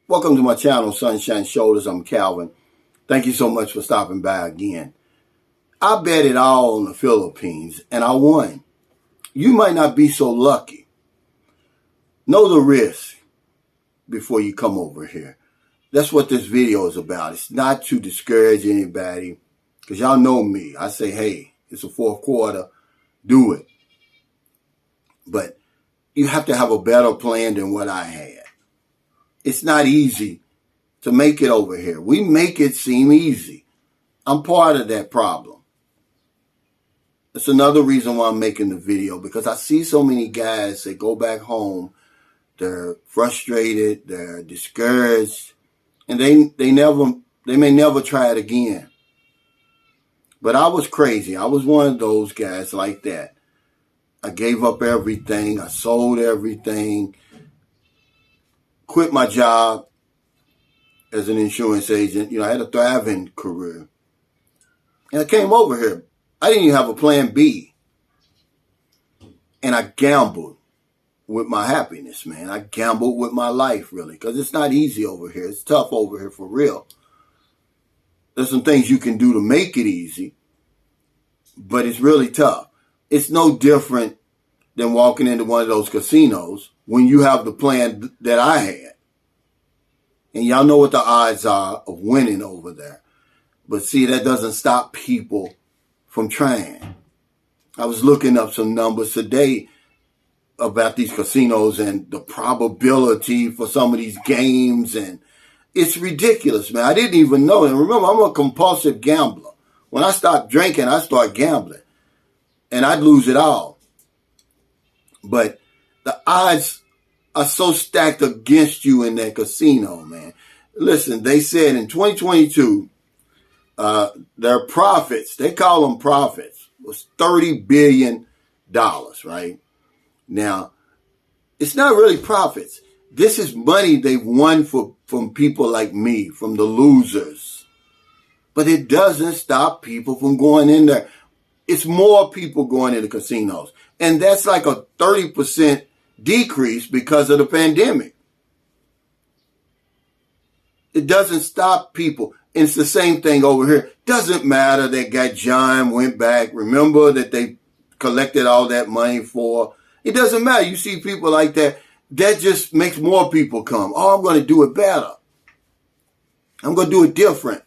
Welcome to my channel, Sunshine Shoulders. I'm Calvin. Thank you so much for stopping by again. I bet it all on the Philippines, and I won. You might not be so lucky. Know the risk before you come over here. That's what this video is about. It's not to discourage anybody, because y'all know me. I say, hey, it's a fourth quarter. Do it. But you have to have a better plan than what I had. It's not easy to make it over here. We make it seem easy. I'm part of that problem. That's another reason why I'm making the video, because I see so many guys that go back home, they're frustrated, they're discouraged, and they may never try it again. But I was crazy. I was one of those guys like that. I gave up everything. I sold everything. Quit my job as an insurance agent. I had a thriving career. And I came over here. I didn't even have a plan B. And I gambled with my happiness, man. I gambled with my life, really, because it's not easy over here. It's tough over here for real. There's some things you can do to make it easy, but it's really tough. It's no different than walking into one of those casinos when you have the plan that I had. And y'all know what the odds are of winning over there. But see, that doesn't stop people from trying. I was looking up some numbers today about these casinos and the probability for some of these games. And it's ridiculous, man. I didn't even know. And remember, I'm a compulsive gambler. When I stop drinking, I start gambling. And I'd lose it all. But the odds are so stacked against you in that casino, man. Listen, they said in 2022, their profits, they call them profits, was $30 billion, right? Now, it's not really profits. This is money they've won from people like me, from the losers. But it doesn't stop people from going in there. It's more people going into casinos. And that's like a 30% decrease because of the pandemic. It doesn't stop people. It's the same thing over here. Doesn't matter that guy John went back. Remember that they collected all that money for. It doesn't matter. You see people like that. That just makes more people come. Oh, I'm going to do it better. I'm going to do it different.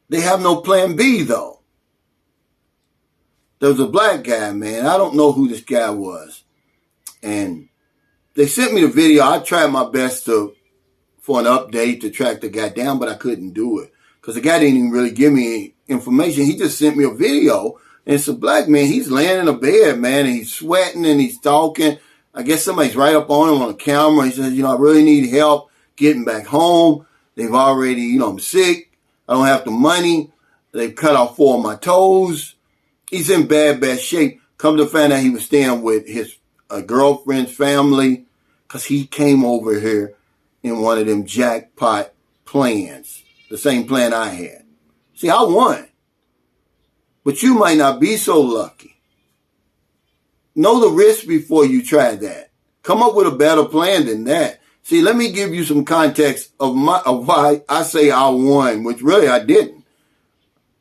They have no plan B, though. There was a black guy, man. I don't know who this guy was. And they sent me the video. I tried my best for an update to track the guy down, but I couldn't do it. Because the guy didn't even really give me any information. He just sent me a video. And it's a black man. He's laying in a bed, man, and he's sweating and he's talking. I guess somebody's right up on him on the camera. He says, I really need help getting back home. They've already, I'm sick. I don't have the money. They've cut off 4 of my toes. He's in bad shape. Come to find out he was staying with his girlfriend's family because he came over here in one of them jackpot plans, the same plan I had. See, I won. But you might not be so lucky. Know the risk before you try that. Come up with a better plan than that. See, let me give you some context of why I say I won, which really I didn't.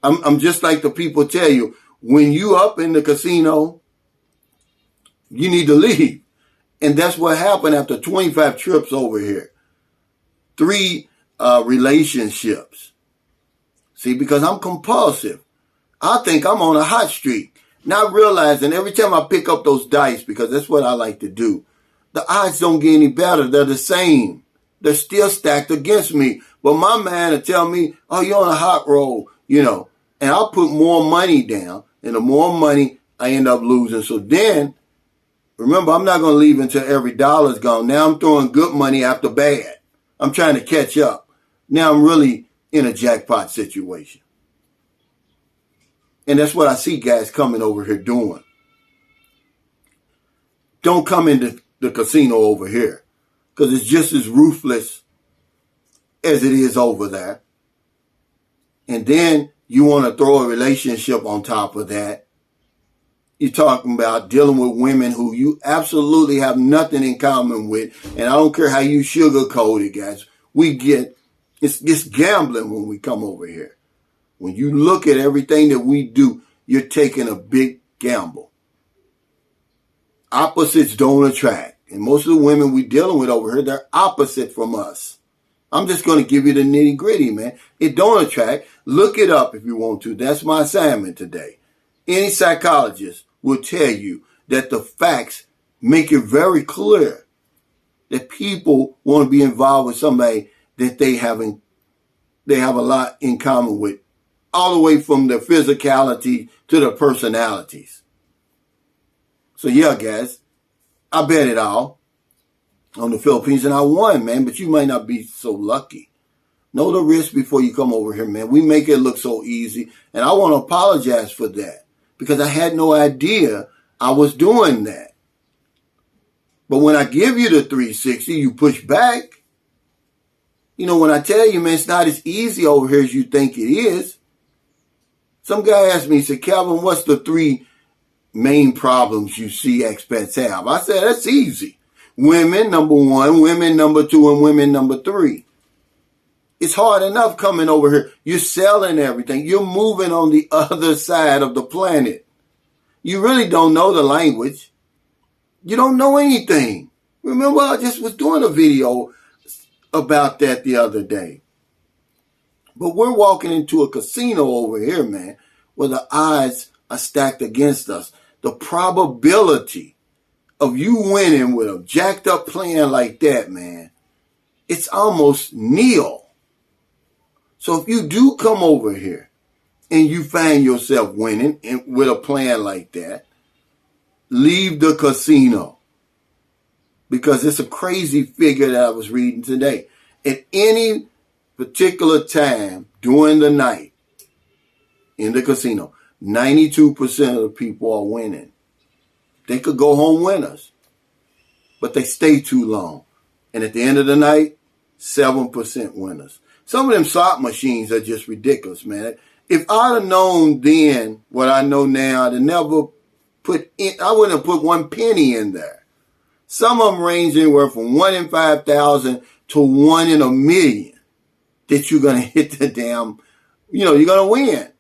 I'm just like the people tell you. When you up in the casino, you need to leave. And that's what happened after 25 trips over here. 3 relationships. See, because I'm compulsive. I think I'm on a hot streak. Not realizing every time I pick up those dice, because that's what I like to do, the odds don't get any better. They're the same. They're still stacked against me. But my man will tell me, oh, you're on a hot roll, and I'll put more money down. And the more money, I end up losing. So then, remember, I'm not going to leave until every dollar's gone. Now I'm throwing good money after bad. I'm trying to catch up. Now I'm really in a jackpot situation. And that's what I see guys coming over here doing. Don't come into the casino over here, because it's just as ruthless as it is over there. And then you want to throw a relationship on top of that. You're talking about dealing with women who you absolutely have nothing in common with. And I don't care how you sugarcoat it, guys. It's gambling when we come over here. When you look at everything that we do, you're taking a big gamble. Opposites don't attract. And most of the women we're dealing with over here, they're opposite from us. I'm just going to give you the nitty gritty, man. It don't attract. Look it up if you want to. That's my assignment today. Any psychologist will tell you that the facts make it very clear that people want to be involved with somebody that they have a lot in common with, all the way from their physicality to their personalities. So yeah, guys, I bet it all on the Philippines, and I won, man, but you might not be so lucky. Know the risk before you come over here, man. We make it look so easy, and I want to apologize for that because I had no idea I was doing that. But when I give you the 360, you push back. You know, when I tell you, man, it's not as easy over here as you think it is. Some guy asked me, he said, Calvin, what's the 3 main problems you see expats have? I said, that's easy. Women, number 1, women, number 2, and women, number 3. It's hard enough coming over here. You're selling everything. You're moving on the other side of the planet. You really don't know the language. You don't know anything. Remember, I just was doing a video about that the other day. But we're walking into a casino over here, man, where the odds are stacked against us. The probability of you winning with a jacked up plan like that, man, it's almost nil. So if you do come over here and you find yourself winning with a plan like that, leave the casino. Because it's a crazy figure that I was reading today. At any particular time during the night in the casino, 92% of the people are winning. They could go home winners, but they stay too long. And at the end of the night, 7% winners. Some of them slot machines are just ridiculous, man. If I'd have known then what I know now, I'd never I wouldn't have put 1 penny in there. Some of them range anywhere from 1 in 5,000 to 1 in 1,000,000 that you're going to hit the damn, you're going to win.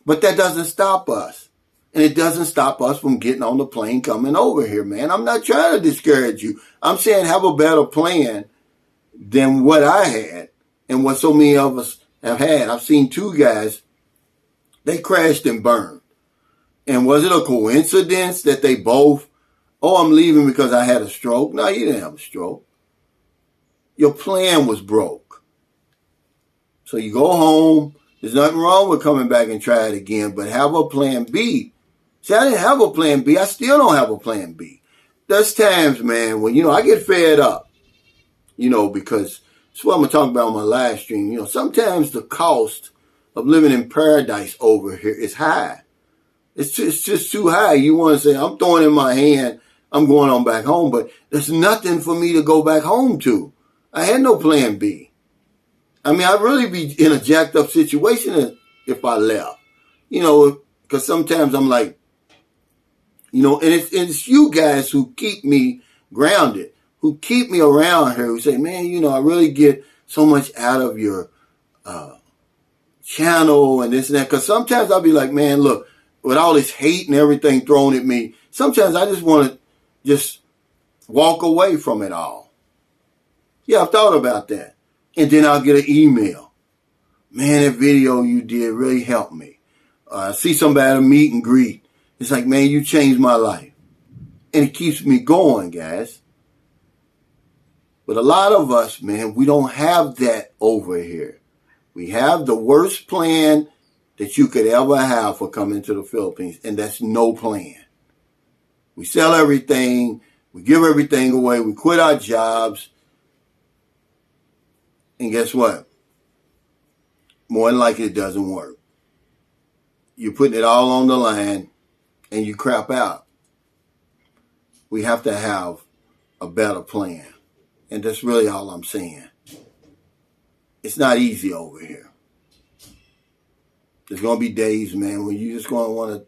But that doesn't stop us. And it doesn't stop us from getting on the plane coming over here, man. I'm not trying to discourage you. I'm saying have a better plan than what I had and what so many of us have had. I've seen 2 guys, they crashed and burned. And was it a coincidence that they both, I'm leaving because I had a stroke? No, you didn't have a stroke. Your plan was broke. So you go home. There's nothing wrong with coming back and try it again, but have a plan B. See, I didn't have a plan B. I still don't have a plan B. There's times, man, when, I get fed up, because that's what I'm going to talk about on my live stream. Sometimes the cost of living in paradise over here is high. It's just too high. You want to say, I'm throwing in my hand, I'm going on back home, but there's nothing for me to go back home to. I had no plan B. I mean, I'd really be in a jacked up situation if I left, because sometimes I'm like, and it's you guys who keep me grounded, who keep me around here, who say, man, I really get so much out of your channel and this and that. Because sometimes I'll be like, man, look, with all this hate and everything thrown at me, sometimes I just want to just walk away from it all. Yeah, I've thought about that. And then I'll get an email. Man, that video you did really helped me. I see somebody at a meet and greet. It's like, man, you changed my life. And it keeps me going, guys. But a lot of us, man, we don't have that over here. We have the worst plan that you could ever have for coming to the Philippines, and that's no plan. We sell everything. We give everything away. We quit our jobs. And guess what? More than likely it doesn't work. You're putting it all on the line and you crap out. We have to have a better plan. And that's really all I'm saying. It's not easy over here. There's going to be days, man, when you're just going to want to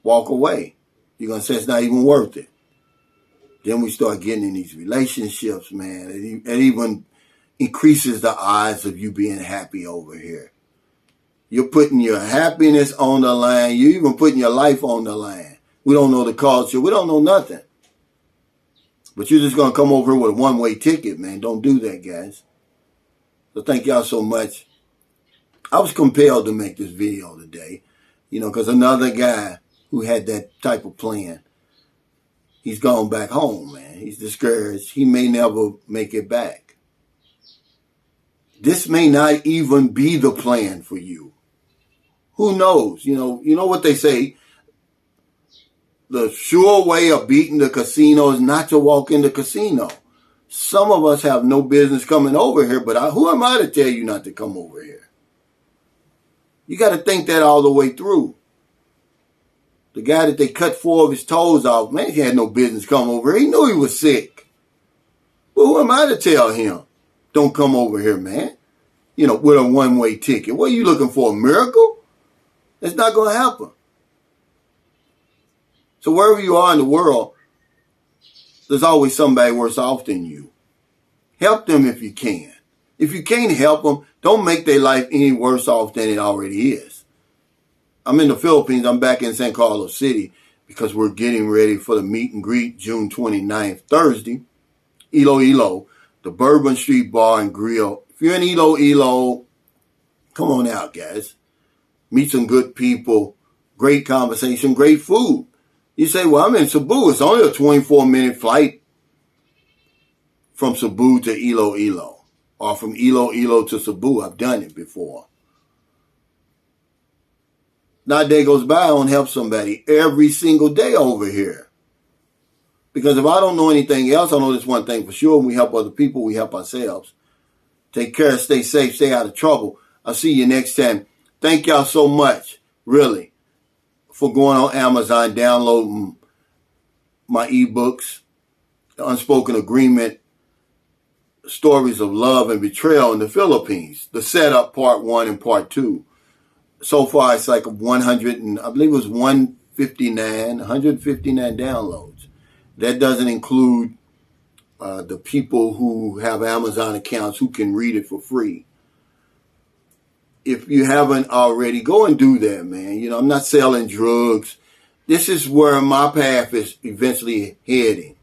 walk away. You're going to say it's not even worth it. Then we start getting in these relationships, man. It even increases the odds of you being happy over here. You're putting your happiness on the line. You're even putting your life on the line. We don't know the culture. We don't know nothing. But you're just going to come over here with a one-way ticket, man. Don't do that, guys. So thank y'all so much. I was compelled to make this video today, because another guy who had that type of plan, he's gone back home, man. He's discouraged. He may never make it back. This may not even be the plan for you. Who knows? You know what they say? The sure way of beating the casino is not to walk in the casino. Some of us have no business coming over here, but who am I to tell you not to come over here? You got to think that all the way through. The guy that they cut 4 of his toes off, man, he had no business come over here. He knew he was sick. But who am I to tell him, don't come over here, man? With a one-way ticket. What are you looking for, a miracle? It's not going to happen. So wherever you are in the world, there's always somebody worse off than you. Help them if you can. If you can't help them, don't make their life any worse off than it already is. I'm in the Philippines. I'm back in San Carlos City because we're getting ready for the meet and greet June 29th, Thursday. Iloilo, the Bourbon Street Bar and Grill. If you're in Iloilo, come on out, guys. Meet some good people, great conversation, great food. You say, well, I'm in Cebu. It's only a 24-minute flight from Cebu to Iloilo, or from Iloilo to Cebu. I've done it before. Not a day goes by, I don't help somebody every single day over here. Because if I don't know anything else, I know this one thing for sure. When we help other people, we help ourselves. Take care, stay safe, stay out of trouble. I'll see you next time. Thank y'all so much, really, for going on Amazon, downloading my ebooks, The Unspoken Agreement, Stories of Love and Betrayal in the Philippines, the setup part 1 and part 2. So far, it's like 100, and I believe it was 159 downloads. That doesn't include the people who have Amazon accounts who can read it for free. If you haven't already, go and do that, man. I'm not selling drugs. This is where my path is eventually heading,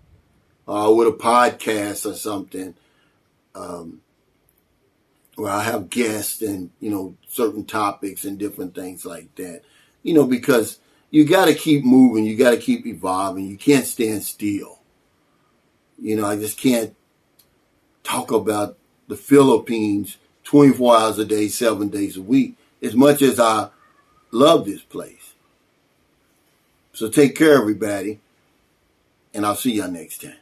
with a podcast or something, where I have guests and, certain topics and different things like that. Because you got to keep moving. You got to keep evolving. You can't stand still. I just can't talk about the Philippines 24 hours a day, 7 days a week, as much as I love this place. So take care, everybody, and I'll see y'all next time.